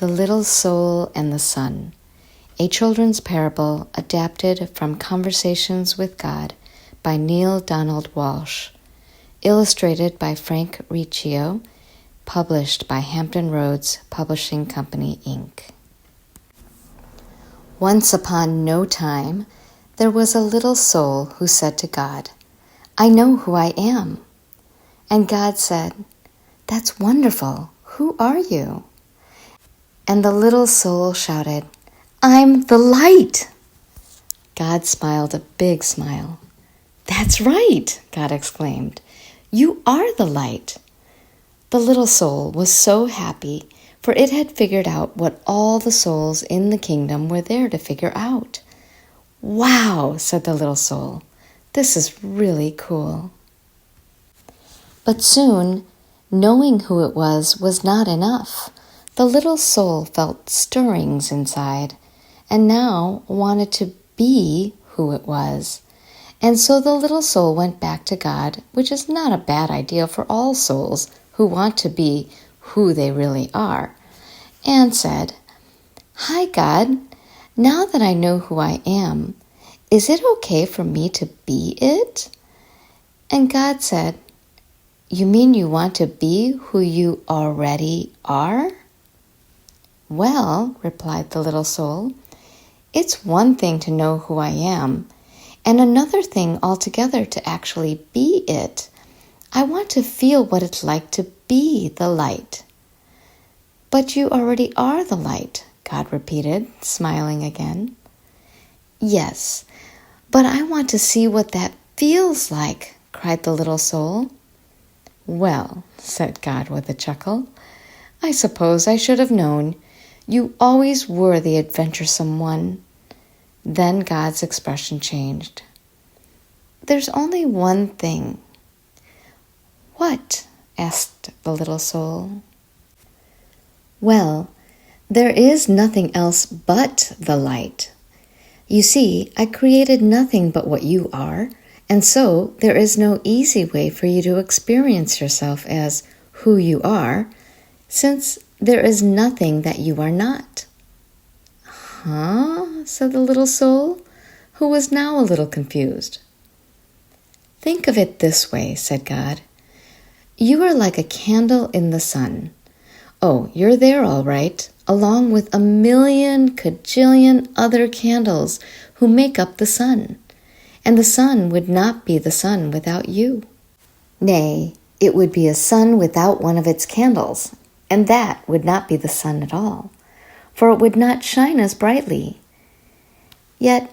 The Little Soul and the Sun, a children's parable adapted from Conversations with God by Neale Walsch, illustrated by Frank Riccio, published by Hampton Roads Publishing Company, Inc. Once upon no time, there was a little soul who said to God, "I know who I am." And God said, "That's wonderful. Who are you?" And the little soul shouted, "I'm the light." God smiled a big smile. "That's right," God exclaimed. "You are the light." The little soul was so happy, for it had figured out what all the souls in the kingdom were there to figure out. "Wow," said the little soul, "this is really cool." But soon, knowing who it was not enough. The little soul felt stirrings inside, and now wanted to be who it was. And so the little soul went back to God, which is not a bad idea for all souls who want to be who they really are, and said, "Hi, God, now that I know who I am, is it okay for me to be it?" And God said, "You mean you want to be who you already are?" "Well," replied the little soul, "it's one thing to know who I am, and another thing altogether to actually be it. I want to feel what it's like to be the light." "But you already are the light," God repeated, smiling again. "Yes, but I want to see what that feels like," cried the little soul. "Well," said God with a chuckle, "I suppose I should have known. You always were the adventuresome one." Then God's expression changed. "There's only one thing." "What?" asked the little soul. "Well, there is nothing else but the light. You see, I created nothing but what you are, and so there is no easy way for you to experience yourself as who you are, since there is nothing that you are not." "Huh?" said the little soul, who was now a little confused. "Think of it this way," said God. "You are like a candle in the sun. Oh, you're there all right, along with 1,000,000 kajillion other candles who make up the sun. And the sun would not be the sun without you. Nay, it would be a sun without one of its candles, and that would not be the sun at all, for it would not shine as brightly. Yet,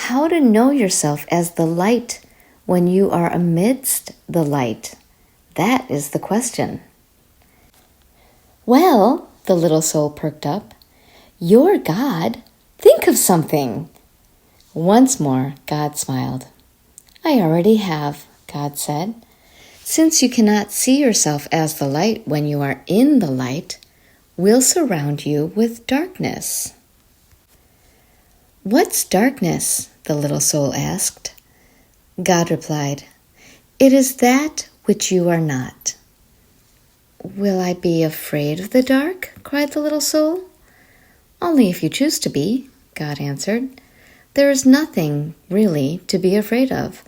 how to know yourself as the light when you are amidst the light? That is the question." "Well," the little soul perked up, "you're God. Think of something." Once more, God smiled. "I already have," God said. "Since you cannot see yourself as the light when you are in the light, we'll surround you with darkness." "What's darkness?" the little soul asked. God replied, "It is that which you are not." "Will I be afraid of the dark?" cried the little soul. "Only if you choose to be," God answered. "There is nothing, really, to be afraid of,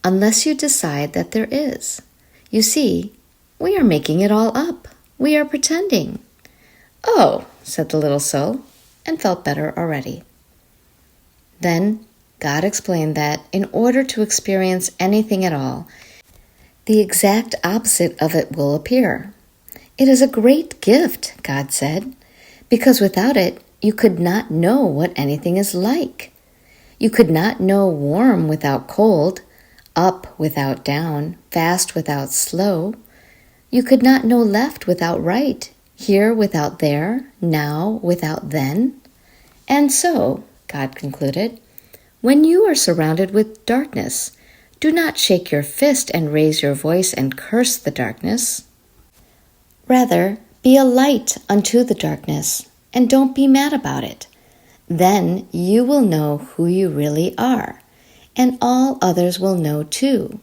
unless you decide that there is. You see, we are making it all up. We are pretending." "Oh," said the little soul, and felt better already. Then God explained that in order to experience anything at all, the exact opposite of it will appear. "It is a great gift," God said, "because without it, you could not know what anything is like. You could not know warm without cold, up without down, fast without slow. You could not know left without right, here without there, now without then. And so," God concluded, "when you are surrounded with darkness, do not shake your fist and raise your voice and curse the darkness. Rather, be a light unto the darkness, and don't be mad about it. Then you will know who you really are, and all others will know too.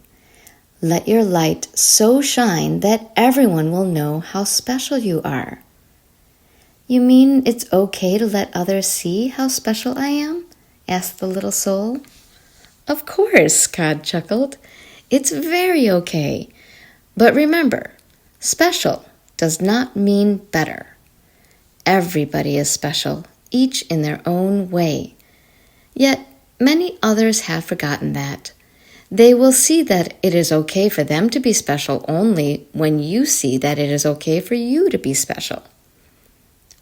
Let your light so shine that everyone will know how special you are." You mean it's okay to let others see how special I am? Asked the little soul. Of course, God chuckled. It's very okay. But remember, special does not mean better. Everybody is special, each in their own way. Yet many others have forgotten that. They will see that it is okay for them to be special only when you see that it is okay for you to be special.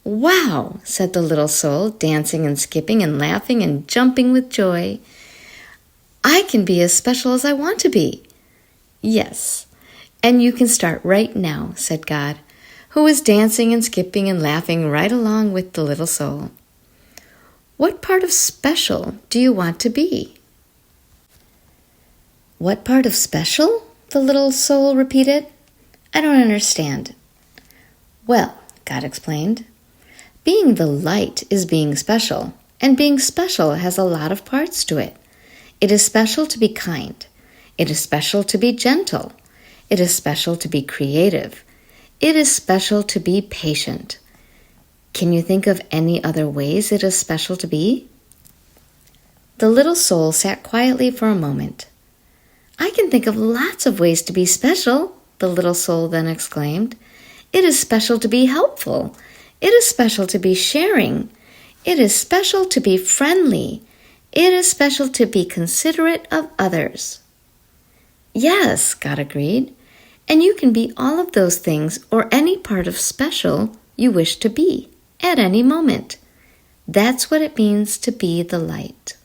Wow, said the little soul, dancing and skipping and laughing and jumping with joy. I can be as special as I want to be. Yes, and you can start right now, said God, who was dancing and skipping and laughing right along with the little soul. What part of special do you want to be? What part of special? The little soul repeated. I don't understand. Well, God explained, being the light is being special, and being special has a lot of parts to it. It is special to be kind. It is special to be gentle. It is special to be creative. It is special to be patient. Can you think of any other ways it is special to be? The little soul sat quietly for a moment. I can think of lots of ways to be special, the little soul then exclaimed. It is special to be helpful. It is special to be sharing. It is special to be friendly. It is special to be considerate of others. Yes, God agreed. And you can be all of those things or any part of special you wish to be at any moment. That's what it means to be the light.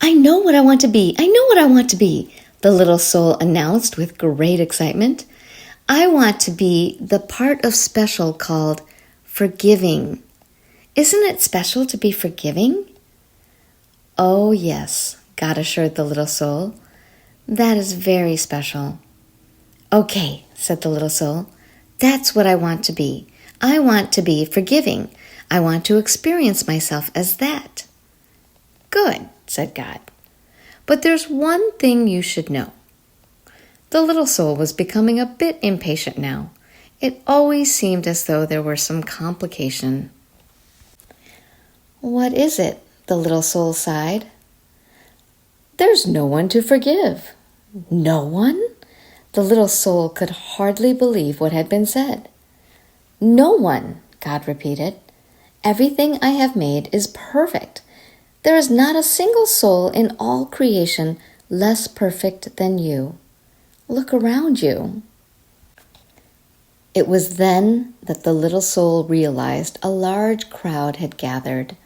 I know what I want to be. I know what I want to be, the little soul announced with great excitement. I want to be the part of special called forgiving. Isn't it special to be forgiving? Oh, yes, God assured the little soul. That is very special. Okay, said the little soul. That's what I want to be. I want to be forgiving. I want to experience myself as that. Good, said God. But there's one thing you should know. The little soul was becoming a bit impatient now. It always seemed as though there were some complication. What is it? The little soul sighed. There's no one to forgive. No one? The little soul could hardly believe what had been said. No one, God repeated. Everything I have made is perfect. There is not a single soul in all creation less perfect than you. Look around you. It was then that the little soul realized a large crowd had gathered.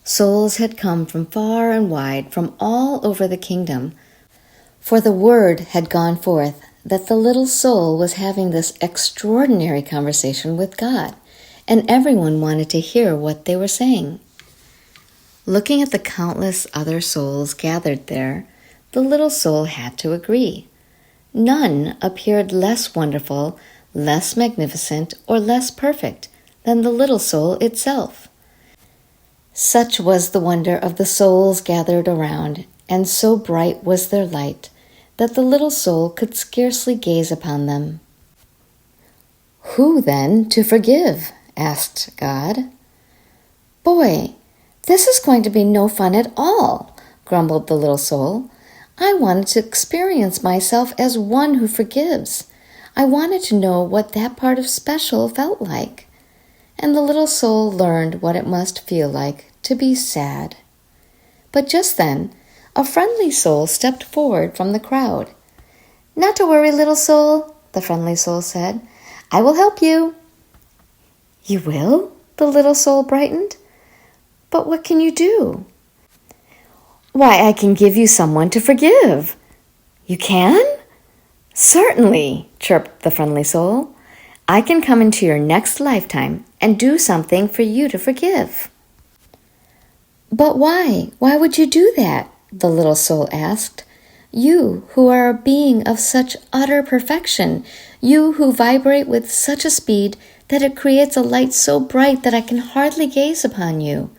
Souls had come from far and wide, from all over the kingdom, for the word had gone forth that the little soul was having this extraordinary conversation with God, and everyone wanted to hear what they were saying. Looking at the countless other souls gathered there, the little soul had to agree. None appeared less wonderful, less magnificent, or less perfect than the little soul itself. Such was the wonder of the souls gathered around, and so bright was their light, that the little soul could scarcely gaze upon them. Who, then, to forgive? Asked God. Boy, this is going to be no fun at all, grumbled the little soul. I wanted to experience myself as one who forgives. I wanted to know what that part of special felt like. And the little soul learned what it must feel like to be sad. But just then, a friendly soul stepped forward from the crowd. Not to worry, little soul, the friendly soul said. I will help you. You will? The little soul brightened. But what can you do? Why, I can give you someone to forgive. You can? Certainly, chirped the friendly soul. I can come into your next lifetime and do something for you to forgive. But why? Why would you do that? The little soul asked. You who are a being of such utter perfection, you who vibrate with such a speed that it creates a light so bright that I can hardly gaze upon you.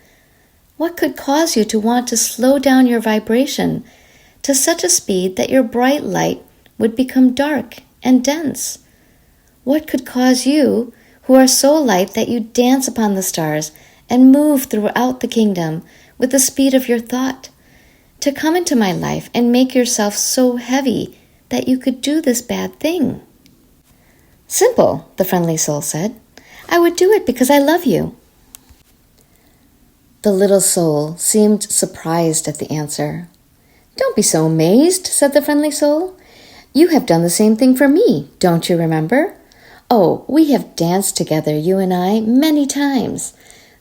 What could cause you to want to slow down your vibration to such a speed that your bright light would become dark and dense? What could cause you, who are so light that you dance upon the stars and move throughout the kingdom with the speed of your thought, to come into my life and make yourself so heavy that you could do this bad thing? Simple, the friendly soul said. I would do it because I love you. The little soul seemed surprised at the answer. Don't be so amazed, said the friendly soul. You have done the same thing for me, don't you remember? Oh, we have danced together, you and I, many times.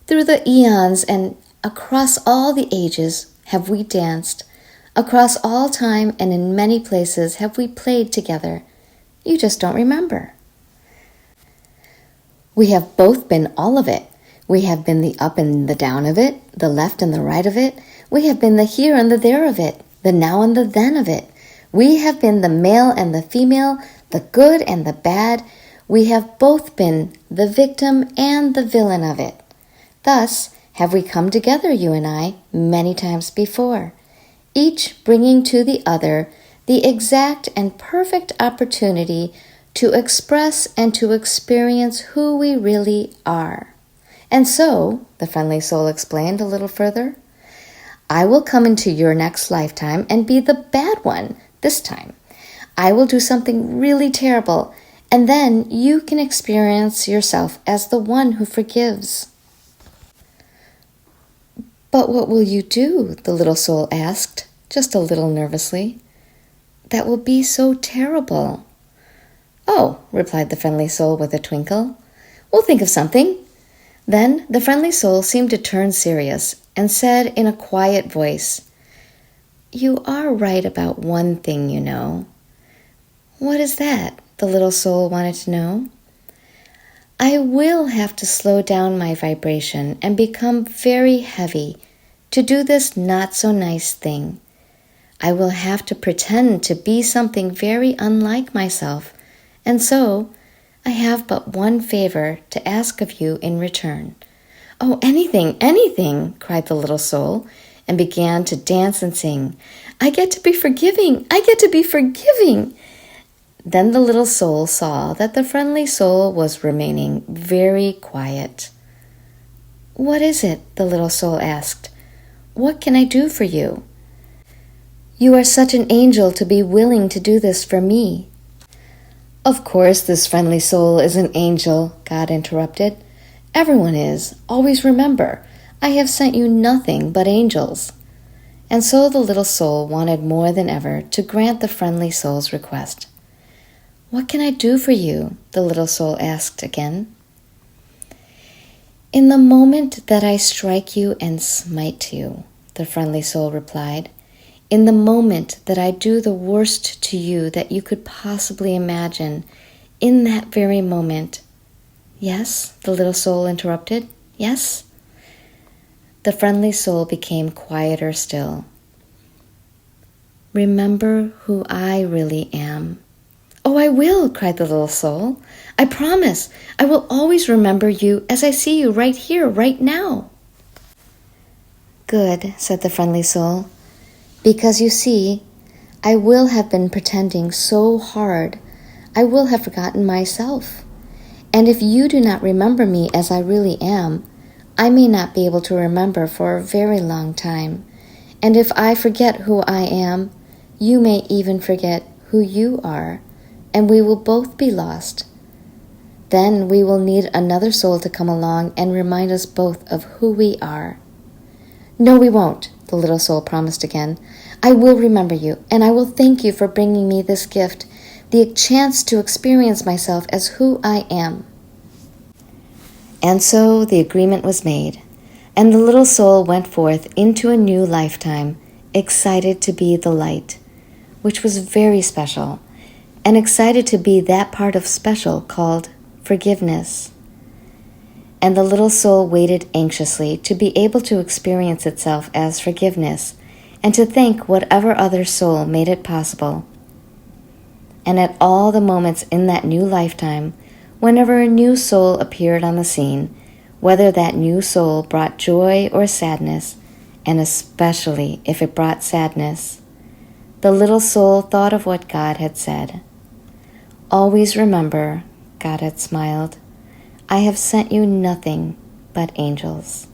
Through the eons and across all the ages have we danced. Across all time and in many places have we played together. You just don't remember. We have both been all of it. We have been the up and the down of it, the left and the right of it. We have been the here and the there of it, the now and the then of it. We have been the male and the female, the good and the bad. We have both been the victim and the villain of it. Thus have we come together, you and I, many times before, each bringing to the other the exact and perfect opportunity to express and to experience who we really are. And so, the friendly soul explained a little further, I will come into your next lifetime and be the bad one this time. I will do something really terrible, and then you can experience yourself as the one who forgives. But what will you do? The little soul asked, just a little nervously. That will be so terrible. Oh, replied the friendly soul with a twinkle. We'll think of something. Then the friendly soul seemed to turn serious and said in a quiet voice, You are right about one thing, you know. What is that? The little soul wanted to know. I will have to slow down my vibration and become very heavy to do this not so nice thing. I will have to pretend to be something very unlike myself, and so I have but one favor to ask of you in return. Oh, anything, anything, cried the little soul, and began to dance and sing. I get to be forgiving, I get to be forgiving. Then the little soul saw that the friendly soul was remaining very quiet. What is it? The little soul asked. What can I do for you? You are such an angel to be willing to do this for me. Of course, this friendly soul is an angel, God interrupted. Everyone is. Always remember, I have sent you nothing but angels. And so the little soul wanted more than ever to grant the friendly soul's request. What can I do for you? The little soul asked again. In the moment that I strike you and smite you, the friendly soul replied, in the moment that I do the worst to you that you could possibly imagine, in that very moment. Yes, the little soul interrupted. Yes? The friendly soul became quieter still. Remember who I really am. Oh, I will, cried the little soul. I promise. I will always remember you as I see you right here, right now. Good, said the friendly soul. Because you see, I will have been pretending so hard, I will have forgotten myself. And if you do not remember me as I really am, I may not be able to remember for a very long time. And if I forget who I am, you may even forget who you are, and we will both be lost. Then we will need another soul to come along and remind us both of who we are. No, we won't, the little soul promised again. I will remember you, and I will thank you for bringing me this gift, the chance to experience myself as who I am. And so the agreement was made, and the little soul went forth into a new lifetime, excited to be the light, which was very special, and excited to be that part of special called forgiveness. And the little soul waited anxiously to be able to experience itself as forgiveness and to thank whatever other soul made it possible. And at all the moments in that new lifetime, whenever a new soul appeared on the scene, whether that new soul brought joy or sadness, and especially if it brought sadness, the little soul thought of what God had said. Always remember, God had smiled, I have sent you nothing but angels.